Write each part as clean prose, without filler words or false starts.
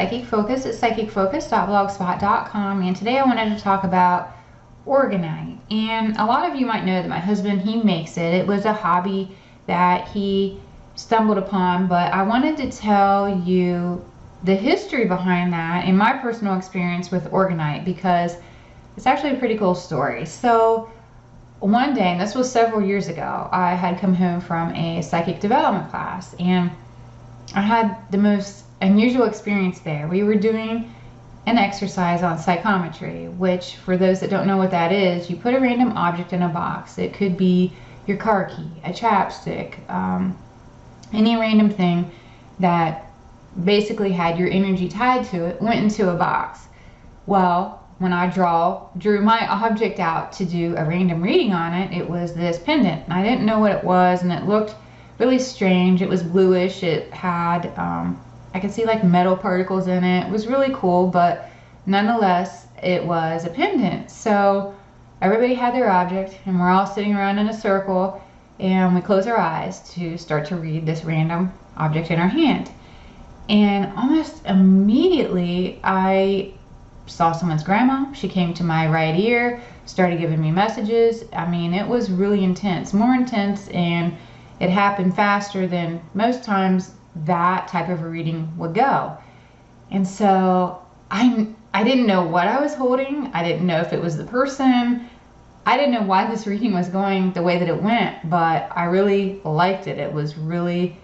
Psychic Focus at psychicfocus.blogspot.com, and today I wanted to talk about Orgonite. And a lot of you might know that my husband, he makes it. It was a hobby that he stumbled upon, but I wanted to tell you the history behind that and my personal experience with Orgonite, because it's actually a pretty cool story. So one day, and this was several years ago, I had come home from a psychic development class, and I had the most unusual experience there. We were doing an exercise on psychometry, which, for those that don't know what that is, you put a random object in a box. It could be your car key, a chapstick, any random thing that basically had your energy tied to it, went into a box. Well, when I drew my object out to do a random reading on it, it was this pendant. I didn't know what it was, and it looked really strange. It was bluish. It had, I could see like metal particles in it. It was really cool, but nonetheless, it was a pendant. So everybody had their object, and we're all sitting around in a circle, and we close our eyes to start to read this random object in our hand. And almost immediately, I saw someone's grandma. She came to my right ear, started giving me messages. I mean, it was really intense, more intense, and it happened faster than most times that type of a reading would go. And so I didn't know what I was holding. I didn't know if it was the person. I didn't know why this reading was going the way that it went, but I really liked it. It was really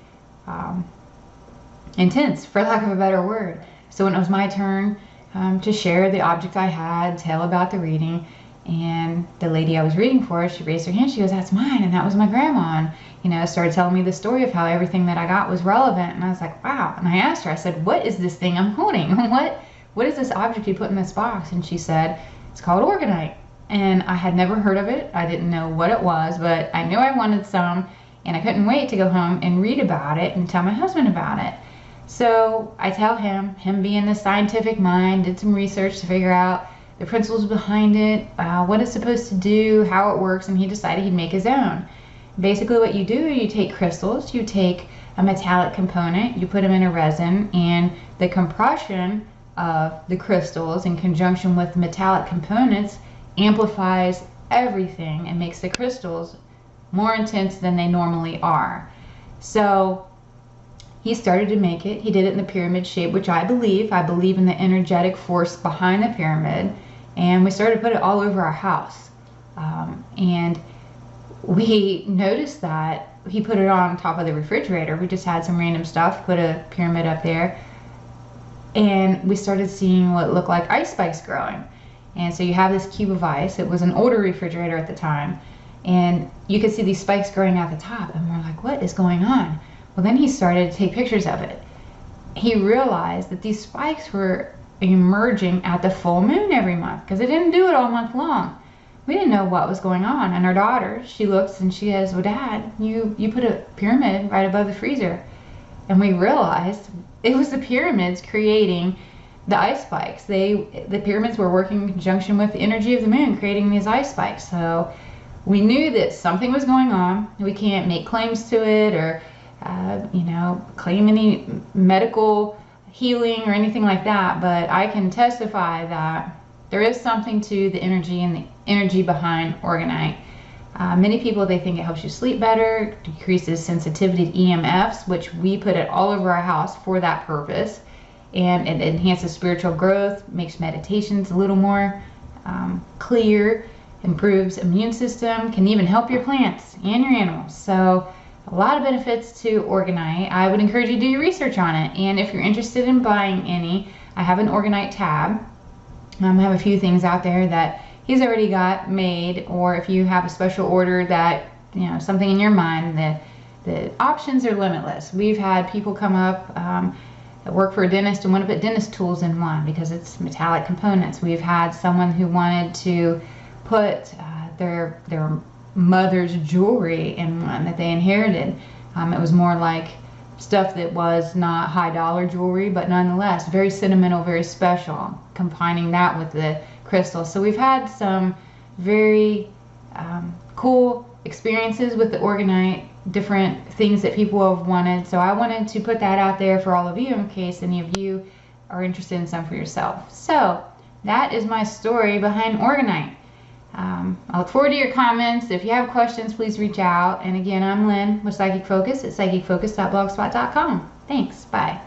intense, for lack of a better word. So when it was my turn to share the object I had, tell about the reading, and the lady I was reading for, she raised her hand. She goes, "That's mine, and that was my grandma." And started telling me the story of how everything that I got was relevant. And I was like, wow. And I asked her, I said, "What is this thing I'm holding? What is this object you put in this box?" And she said, "It's called Orgonite." And I had never heard of it. I didn't know what it was, but I knew I wanted some, and I couldn't wait to go home and read about it and tell my husband about it. So I tell him being the scientific mind, did some research to figure out the principles behind it, what it's supposed to do, how it works, and he decided he'd make his own. Basically what you do, you take crystals, you take a metallic component, you put them in a resin, and the compression of the crystals in conjunction with metallic components amplifies everything and makes the crystals more intense than they normally are. So he started to make it. He did it in the pyramid shape, which I believe in the energetic force behind the pyramid. And we started to put it all over our house. And we noticed that he put it on top of the refrigerator. We just had some random stuff, put a pyramid up there. And we started seeing what looked like ice spikes growing. And so you have this cube of ice. It was an older refrigerator at the time. And you could see these spikes growing at the top. And we're like, what is going on? Well, then he started to take pictures of it. He realized that these spikes were emerging at the full moon every month, because it didn't do it all month long. We didn't know what was going on. And our daughter, she looks and she goes, "Well, Dad, you put a pyramid right above the freezer." And we realized it was the pyramids creating the ice spikes. The pyramids were working in conjunction with the energy of the moon, creating these ice spikes. So we knew that something was going on. We can't make claims to it or claim any medical healing or anything like that, but I can testify that there is something to the energy and the energy behind Orgonite. Many people, they think it helps you sleep better, decreases sensitivity to EMFs, which we put it all over our house for that purpose, and it enhances spiritual growth, makes meditations a little more clear, improves immune system, can even help your plants and your animals. So a lot of benefits to Orgonite. I would encourage you to do your research on it. And if you're interested in buying any, I have an Orgonite tab. I have a few things out there that he's already got made, or if you have a special order that, something in your mind, the options are limitless. We've had people come up that work for a dentist and want to put dentist tools in one because it's metallic components. We've had someone who wanted to put their mother's jewelry in one that they inherited. It was more like stuff that was not high dollar jewelry, but nonetheless very sentimental, very special, combining that with the crystals. So we've had some very cool experiences with the Orgonite, different things that people have wanted. So I wanted to put that out there for all of you in case any of you are interested in some for yourself. So that is my story behind Orgonite. I look forward to your comments. If you have questions, please reach out. And again, I'm Lynn with Psychic Focus at psychicfocus.blogspot.com. Thanks. Bye.